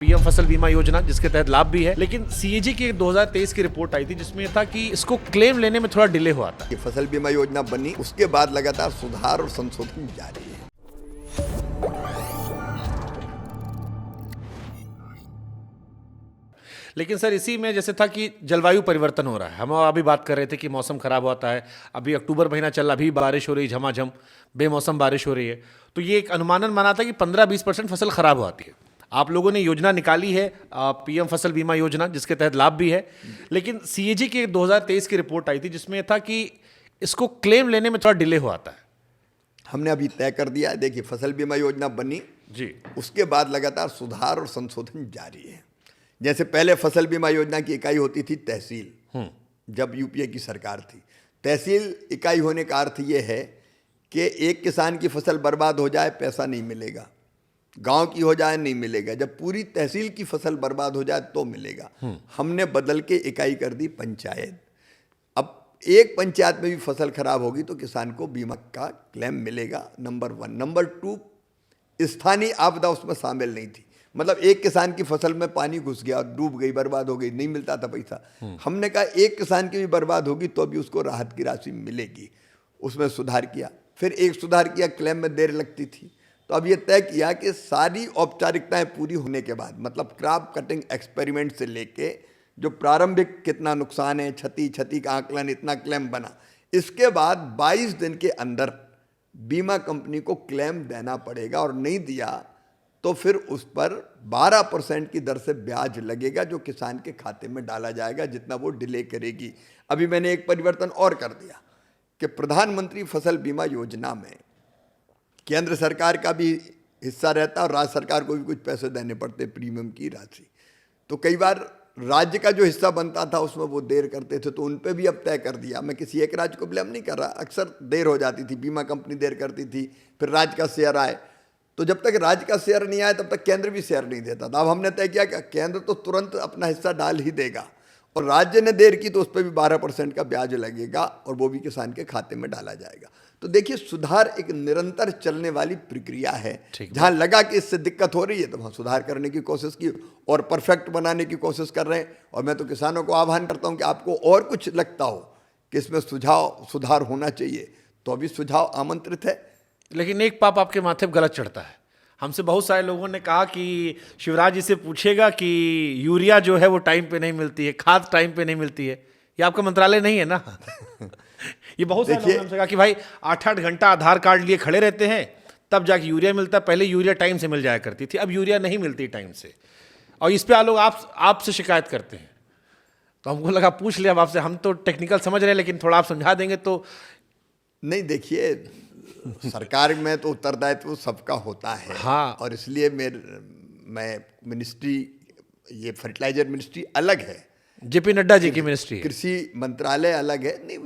PM फसल बीमा योजना जिसके तहत लाभ भी है, लेकिन सीएजी की 2023 की रिपोर्ट आई थी जिसमें था कि इसको क्लेम लेने में थोड़ा डिले हुआ था। ये फसल बीमा योजना बनी, उसके बाद लगातार सुधार और संशोधन जारी है। लेकिन सर इसी में जैसे था कि जलवायु परिवर्तन हो रहा है, हम अभी बात कर रहे थे कि मौसम खराब होता है, अभी अक्टूबर महीना चल रहा, अभी बारिश हो रही है, झमाझम बेमौसम बारिश हो रही है, तो ये एक अनुमानन माना था कि 15-20% फसल खराब हो आती है। आप लोगों ने योजना निकाली है पीएम फसल बीमा योजना जिसके तहत लाभ भी है, लेकिन सीएजी की 2023 की रिपोर्ट आई थी जिसमें था कि इसको क्लेम लेने में थोड़ा डिले हो आता है। हमने अभी तय कर दिया है, देखिए फसल बीमा योजना बनी जी, उसके बाद लगातार सुधार और संशोधन जारी है। जैसे पहले फसल बीमा योजना की इकाई होती थी तहसील, जब यूपीए की सरकार थी। तहसील इकाई होने का अर्थ ये है कि एक किसान की फसल बर्बाद हो जाए पैसा नहीं मिलेगा, गांव की हो जाए नहीं मिलेगा, जब पूरी तहसील की फसल बर्बाद हो जाए तो मिलेगा। हमने बदल के इकाई कर दी पंचायत। अब एक पंचायत में भी फसल खराब होगी तो किसान को बीमा का क्लेम मिलेगा, नंबर 1। नंबर 2, स्थानीय आपदा उसमें शामिल नहीं थी। मतलब एक किसान की फसल में पानी घुस गया, डूब गई, बर्बाद हो गई, नहीं मिलता था पैसा। हमने कहा एक किसान की भी बर्बाद होगी तो भी उसको राहत की राशि मिलेगी, उसमें सुधार किया। फिर एक सुधार किया, क्लेम में देर लगती थी, तो अब ये तय किया कि सारी औपचारिकताएं पूरी होने के बाद, मतलब क्रॉप कटिंग एक्सपेरिमेंट से लेके जो प्रारंभिक कितना नुकसान है, क्षति का आकलन, इतना क्लेम बना, इसके बाद 22 दिन के अंदर बीमा कंपनी को क्लेम देना पड़ेगा, और नहीं दिया तो फिर उस पर 12% की दर से ब्याज लगेगा जो किसान के खाते में डाला जाएगा जितना वो डिले करेगी। अभी मैंने एक परिवर्तन और कर दिया कि प्रधानमंत्री फसल बीमा योजना में केंद्र सरकार का भी हिस्सा रहता है और राज्य सरकार को भी कुछ पैसे देने पड़ते प्रीमियम की राशि। तो कई बार राज्य का जो हिस्सा बनता था उसमें वो देर करते थे, तो उन पे भी अब तय कर दिया। मैं किसी एक राज्य को ब्लेम नहीं कर रहा, अक्सर देर हो जाती थी, बीमा कंपनी देर करती थी, फिर राज्य का शेयर आए, तो जब तक राज्य का शेयर नहीं आया तब तक केंद्र भी शेयर नहीं देता था। अब हमने तय किया कि केंद्र तो तुरंत अपना हिस्सा डाल ही देगा, और राज्य ने देर की तो उस पर भी 12% का ब्याज लगेगा, और वो भी किसान के खाते में डाला जाएगा। तो देखिए, सुधार एक निरंतर चलने वाली प्रक्रिया है। जहां लगा कि इससे दिक्कत हो रही है तो वहां सुधार करने की कोशिश की और परफेक्ट बनाने की कोशिश कर रहे हैं। और मैं तो किसानों को आह्वान करता हूं कि आपको और कुछ लगता हो कि इसमें सुधार होना चाहिए तो अभी सुझाव आमंत्रित है। लेकिन एक पाप आपके माथे पर गलत चढ़ता है। हमसे बहुत सारे लोगों ने कहा कि शिवराज जी से पूछेगा कि यूरिया जो है वो टाइम पे नहीं मिलती है, खाद टाइम पे नहीं मिलती है। ये आपका मंत्रालय नहीं है ना? ये बहुत सारे लोगों ने हमसे कहा कि भाई 8-8 घंटा आधार कार्ड लिए खड़े रहते हैं तब जाके यूरिया मिलता है। पहले यूरिया टाइम से मिल जाया करती थी, अब यूरिया नहीं मिलती टाइम से, और इस पे लोग आपसे शिकायत करते हैं। तो हमको लगा पूछ लिया अब आपसे, हम तो टेक्निकल समझ रहे हैं लेकिन थोड़ा आप समझा देंगे तो। नहीं, देखिए, सरकार में तो उत्तरदायित्व सबका होता है। हाँ, और इसलिए मैं मिनिस्ट्री, ये फर्टिलाइजर मिनिस्ट्री अलग है, जेपी नड्डा जी की मिनिस्ट्री है, कृषि मंत्रालय अलग है। नहीं,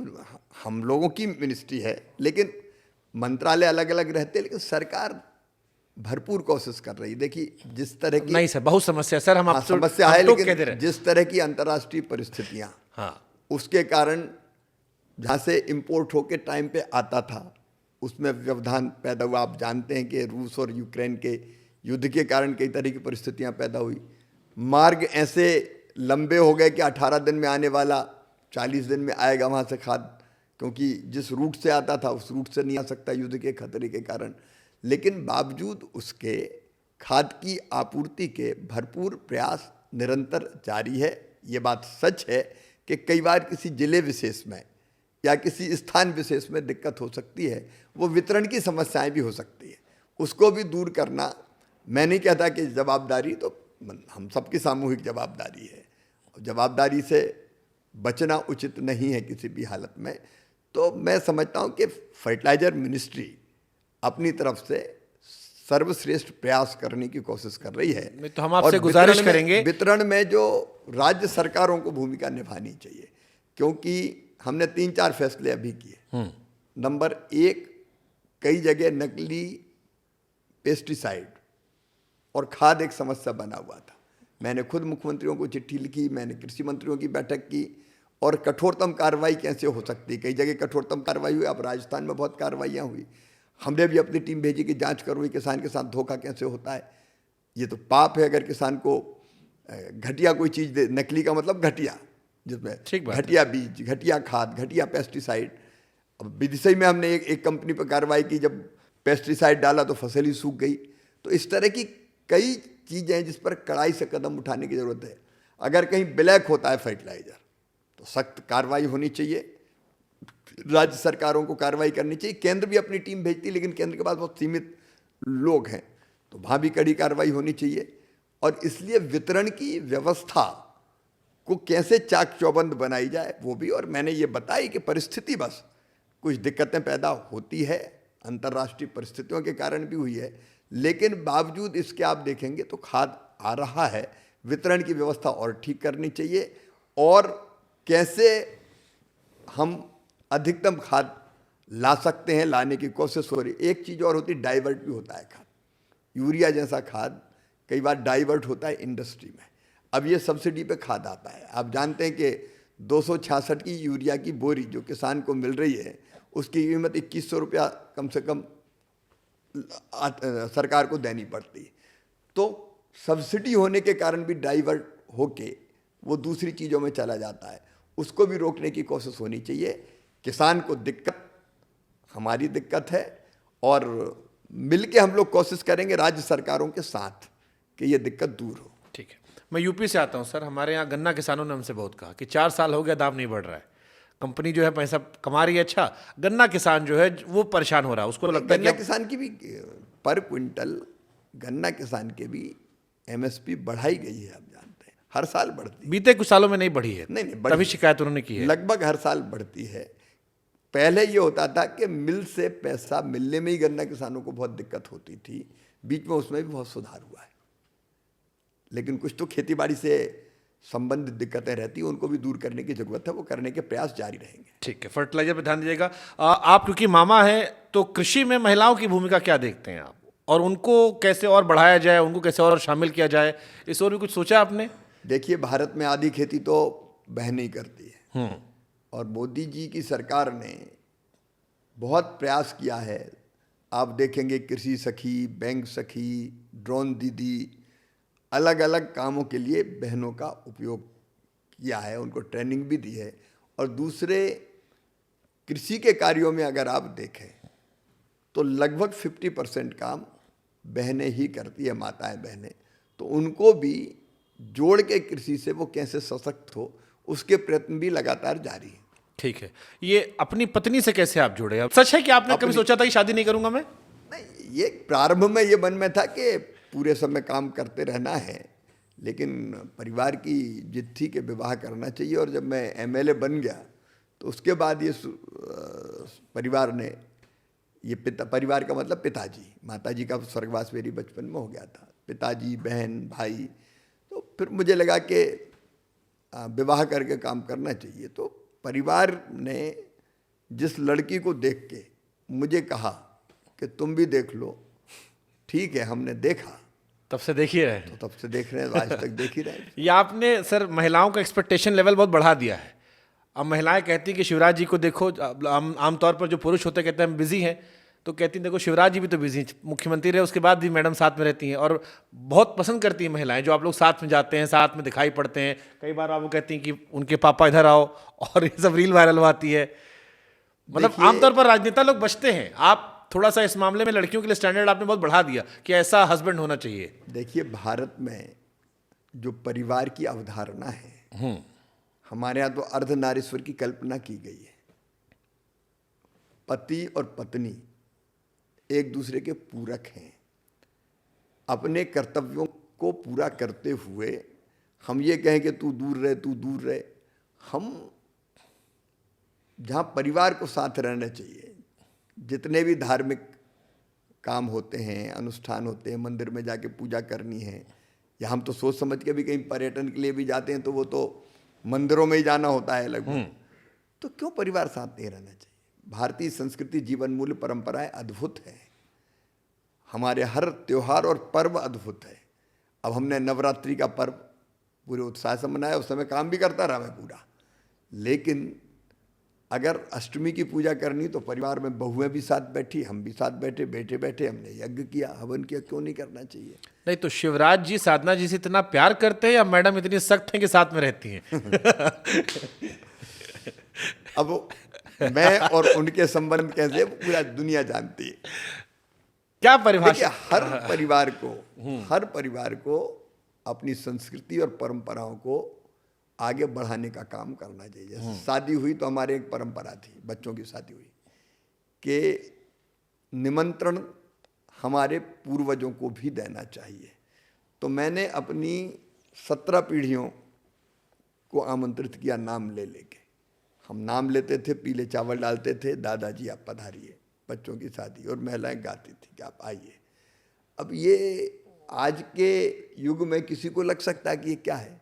हम लोगों की मिनिस्ट्री है, लेकिन मंत्रालय अलग अलग रहते हैं, लेकिन सरकार भरपूर कोशिश कर रही है। देखिए, जिस तरह की, नहीं सर, बहुत समस्या सर, हम आपसे समस्या है, लेकिन जिस तरह की अंतर्राष्ट्रीय परिस्थितियां, उसके कारण जहाँ से इम्पोर्ट होके टाइम पे आता था उसमें व्यवधान पैदा हुआ। आप जानते हैं कि रूस और यूक्रेन के युद्ध के कारण कई तरह की परिस्थितियां पैदा हुई। मार्ग ऐसे लंबे हो गए कि 18 दिन में आने वाला 40 दिन में आएगा वहाँ से खाद, क्योंकि जिस रूट से आता था उस रूट से नहीं आ सकता युद्ध के खतरे के कारण। लेकिन बावजूद उसके खाद की आपूर्ति के भरपूर प्रयास निरंतर जारी है। ये बात सच है कि कई बार किसी जिले विशेष में या किसी स्थान विशेष में दिक्कत हो सकती है, वो वितरण की समस्याएं भी हो सकती है, उसको भी दूर करना। मैं नहीं कहता कि जवाबदारी तो हम सबकी सामूहिक जवाबदारी है, जवाबदारी से बचना उचित नहीं है किसी भी हालत में। तो मैं समझता हूं कि फर्टिलाइजर मिनिस्ट्री अपनी तरफ से सर्वश्रेष्ठ प्रयास करने की कोशिश कर रही है। तो हम आपसे गुजारिश करेंगे, वितरण में जो राज्य सरकारों को भूमिका निभानी चाहिए, क्योंकि हमने 3-4 फैसले अभी किए। नंबर 1, कई जगह नकली पेस्टिसाइड और खाद एक समस्या बना हुआ था। मैंने खुद मुख्यमंत्रियों को चिट्ठी लिखी, मैंने कृषि मंत्रियों की बैठक की, और कठोरतम कार्रवाई कैसे हो सकती है। कई जगह कठोरतम कार्रवाई हुई, अब राजस्थान में बहुत कार्रवाइयाँ हुई। हमने भी अपनी टीम भेजी कि जांच करो किसान के साथ धोखा कैसे होता है। ये तो पाप है अगर किसान को घटिया कोई चीज़ दे। नकली का मतलब घटिया, जिसमें घटिया बीज, घटिया खाद, घटिया पेस्टिसाइड। अब विदिशा में हमने एक कंपनी पर कार्रवाई की, जब पेस्टिसाइड डाला तो फसल ही सूख गई। तो इस तरह की कई चीज़ें हैं जिस पर कड़ाई से कदम उठाने की ज़रूरत है। अगर कहीं ब्लैक होता है फर्टिलाइज़र तो सख्त कार्रवाई होनी चाहिए, राज्य सरकारों को कार्रवाई करनी चाहिए। केंद्र भी अपनी टीम भेजती है, लेकिन केंद्र के पास बहुत सीमित लोग हैं, तो वहाँ भी कड़ी कार्रवाई होनी चाहिए। और इसलिए वितरण की व्यवस्था को कैसे चाक चौबंद बनाई जाए वो भी। और मैंने ये बताई कि परिस्थिति बस कुछ दिक्कतें पैदा होती है, अंतर्राष्ट्रीय परिस्थितियों के कारण भी हुई है, लेकिन बावजूद इसके आप देखेंगे तो खाद आ रहा है। वितरण की व्यवस्था और ठीक करनी चाहिए, और कैसे हम अधिकतम खाद ला सकते हैं, लाने की कोशिश हो रही। एक चीज़ और होती, डाइवर्ट भी होता है खाद। यूरिया जैसा खाद कई बार डाइवर्ट होता है इंडस्ट्री में। अब ये सब्सिडी पे खाद आता है। आप जानते हैं कि 266 की यूरिया की बोरी जो किसान को मिल रही है, उसकी कीमत 2100 रुपया कम से कम सरकार को देनी पड़ती है। तो सब्सिडी होने के कारण भी डाइवर्ट होके वो दूसरी चीज़ों में चला जाता है। उसको भी रोकने की कोशिश होनी चाहिए। किसान को दिक्कत, हमारी दिक्कत है, और मिलके हम लोग कोशिश करेंगे राज्य सरकारों के साथ कि ये दिक्कत दूर हो। ठीक है, मैं यूपी से आता हूँ सर। हमारे यहाँ गन्ना किसानों ने हमसे बहुत कहा कि 4 साल हो गया दाम नहीं बढ़ रहा है, कंपनी जो है पैसा कमा रही है, अच्छा, गन्ना किसान जो है वो परेशान हो रहा है। उसको लगता है गन्ना किसान की भी पर क्विंटल, गन्ना किसान के भी एमएसपी बढ़ाई गई है, आप जानते हैं, हर साल बढ़ती है। बीते कुछ सालों में नहीं बढ़ी है, नहीं तभी शिकायत उन्होंने की है। लगभग हर साल बढ़ती है। पहले ये होता था कि मिल से पैसा मिलने में ही गन्ना किसानों को बहुत दिक्कत होती थी, बीच में उसमें भी बहुत सुधार हुआ है। लेकिन कुछ तो खेतीबाड़ी से संबंधित दिक्कतें रहती हैं, उनको भी दूर करने की जरूरत है, वो करने के प्रयास जारी रहेंगे। ठीक है, फर्टिलाइजर पे ध्यान दीजिएगा। आप क्योंकि मामा हैं, तो कृषि में महिलाओं की भूमिका क्या देखते हैं आप, और उनको कैसे और बढ़ाया जाए, उनको कैसे और शामिल किया जाए, इस और भी कुछ सोचा आपने? देखिए, भारत में आधी खेती तो बहनें ही करती है, और मोदी जी की सरकार ने बहुत प्रयास किया है। आप देखेंगे कृषि सखी, बैंक सखी, ड्रोन दीदी, अलग अलग कामों के लिए बहनों का उपयोग किया है, उनको ट्रेनिंग भी दी है। और दूसरे कृषि के कार्यों में अगर आप देखें तो लगभग 50% काम बहनें ही करती है, माताएं बहनें। तो उनको भी जोड़ के कृषि से वो कैसे सशक्त हो, उसके प्रयत्न भी लगातार जारी है। ठीक है, ये अपनी पत्नी से कैसे आप जुड़े? अब सच है कि आपने कभी सोचा था कि शादी नहीं करूंगा मैं? नहीं, ये प्रारंभ में ये मन में था कि पूरे समय काम करते रहना है, लेकिन परिवार की जिद थी कि विवाह करना चाहिए। और जब मैं एमएलए बन गया तो उसके बाद ये परिवार ने, ये परिवार का मतलब पिताजी, माताजी का स्वर्गवास मेरी बचपन में हो गया था, पिताजी, बहन, भाई, तो फिर मुझे लगा कि विवाह करके काम करना चाहिए। तो परिवार ने जिस लड़की को देख के मुझे कहा कि तुम भी देख लो, ठीक है, हमने देखा, तब से देख ही रहे हैं। तो तब से देख रहे हैं, आज तक देख ही रहे हैं। ये आपने सर महिलाओं का एक्सपेक्टेशन लेवल बहुत बढ़ा दिया है। अब महिलाएं कहती कि शिवराज जी को देखो, आमतौर पर जो पुरुष होते कहते हैं हम बिजी हैं, तो कहती हैं देखो शिवराज जी भी तो बिजी, मुख्यमंत्री रहे उसके बाद भी मैडम साथ में रहती हैं, और बहुत पसंद करती हैं महिलाएं जो आप लोग साथ में जाते हैं, साथ में दिखाई पड़ते हैं। कई बार आप वो कहती हैं कि उनके पापा इधर आओ, और ये सब रील वायरल हुआती है। मतलब आमतौर पर राजनेता लोग बचते हैं, आप थोड़ा सा इस मामले में लड़कियों के लिए स्टैंडर्ड आपने बहुत बढ़ा दिया कि ऐसा हस्बैंड होना चाहिए। देखिए, भारत में जो परिवार की अवधारणा है, हमारे यहाँ तो अर्धनारीश्वर की कल्पना की गई है। पति और पत्नी एक दूसरे के पूरक हैं। अपने कर्तव्यों को पूरा करते हुए हम ये कहें कि तू दूर रहे, तू दूर रहे, हम जहाँ परिवार को साथ रहना चाहिए, जितने भी धार्मिक काम होते हैं, अनुष्ठान होते हैं, मंदिर में जाके पूजा करनी है, या हम तो सोच समझ के भी कहीं पर्यटन के लिए भी जाते हैं तो वो तो मंदिरों में ही जाना होता है लगभग, तो क्यों परिवार साथ नहीं रहना चाहिए? भारतीय संस्कृति, जीवन मूल्य, परंपराएं अद्भुत है। हमारे हर त्योहार और पर्व अद्भुत है। अब हमने नवरात्रि का पर्व पूरे उत्साह से मनाया, उस समय काम भी करता रहा मैं पूरा, लेकिन अगर अष्टमी की पूजा करनी तो परिवार में बहुएं भी साथ बैठी, हम भी साथ बैठे, बेटे बैठे, हमने यज्ञ किया, हवन किया, क्यों नहीं करना चाहिए? नहीं तो शिवराज जी साधना जी से इतना प्यार करते हैं या मैडम इतनी सख्त हैं कि साथ में रहती हैं? अब मैं और उनके संबंध कैसे वो पूरा दुनिया जानती है। क्या देखिए, परिभाषा? हर परिवार को अपनी संस्कृति और परंपराओं को आगे बढ़ाने का काम करना चाहिए। जैसे शादी हुई तो हमारे एक परंपरा थी, बच्चों की शादी हुई कि निमंत्रण हमारे पूर्वजों को भी देना चाहिए। तो मैंने अपनी 17 पीढ़ियों को आमंत्रित किया नाम ले लेके। हम नाम लेते थे, पीले चावल डालते थे, दादाजी आप पधारिए, बच्चों की शादी, और महिलाएं गाती थी कि आप आइए। अब ये आज के युग में किसी को लग सकता है कि ये क्या है,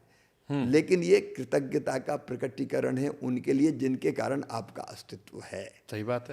लेकिन ये कृतज्ञता का प्रकटीकरण है उनके लिए जिनके कारण आपका अस्तित्व है। सही बात है।